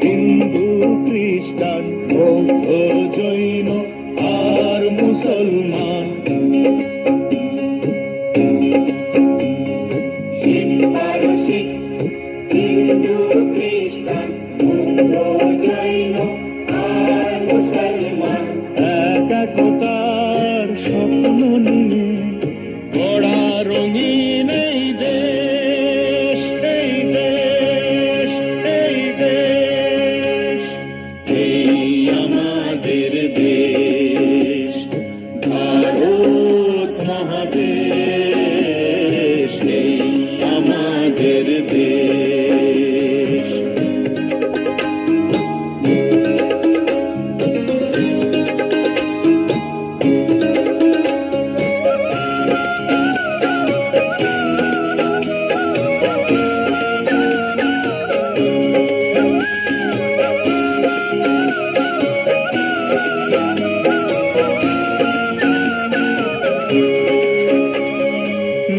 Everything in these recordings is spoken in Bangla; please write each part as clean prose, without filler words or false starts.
হিন্দু খ্রিস্টান বৌদ্ধ জৈন আর মুসলমান, শিখ পারসিক হিন্দু খ্রিস্টান বৌদ্ধ জৈন আর মুসলমান, একতার স্বপ্ন নিয়ে গড়া রঙিন এই দেশ, এই দেশ, এই দেশ, এই আমাদের দেশ ভারত মহাদেশ, এই আমাদের দেশ।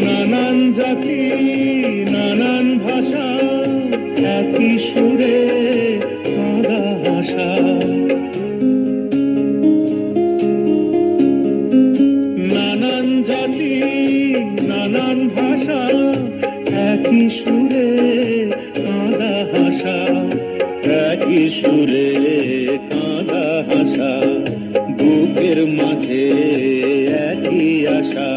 নানান জাতি নানান ভাষা একই সুরে সাদা ভাষা, নানান জাতি নানান ভাষা একই সুরে কাঁদা হাসা, একই সুরে কাঁদা হাসা, বুকের মাঝে একই আশা,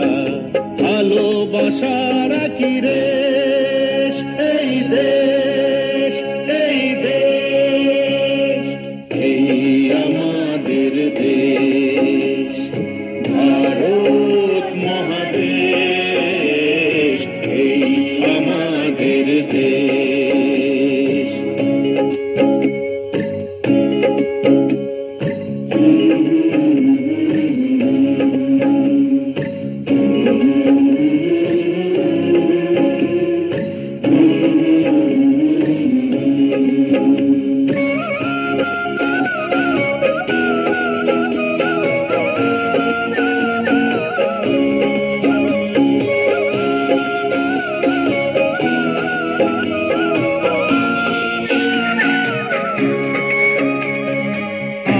ভালোবাসার একই রেশ, এই দেশ, এই দেশ, এই আমাদের দেশ ভারত মহাদেশ, এই আমাদের দেশ।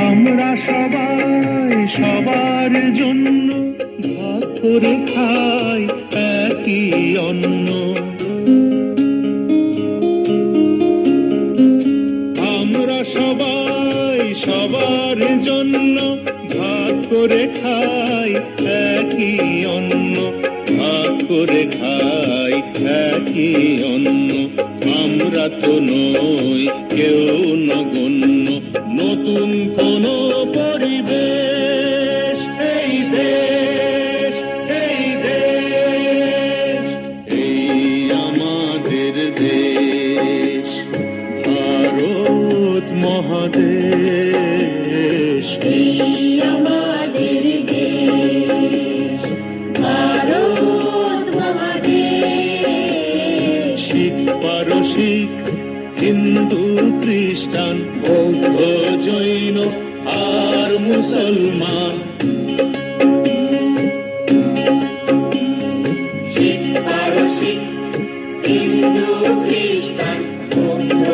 আমরা সবাই সবার জন্য ভাগ করে খাই একই অন্ন, আমরা সবাই সবার জন্য ভাগ করে খাই একই অন্ন, ভাগ করে খাই একই অন্ন, আমরা তো নই কেউ নগণ্য, নতুন কোন পরিবেশ, এই দেশ, এই দেশ, এই আমাদের দেশ ভারত মহাদেশ, এই আমাদের দেশ ভারত মহাদেশ, শিখ পারসিক হিন্দু খ্রিস্টান বৌদ্ধ জৈন আর মুসলমান, শিখ পারসিক হিন্দু খ্রিস্টান বৌদ্ধ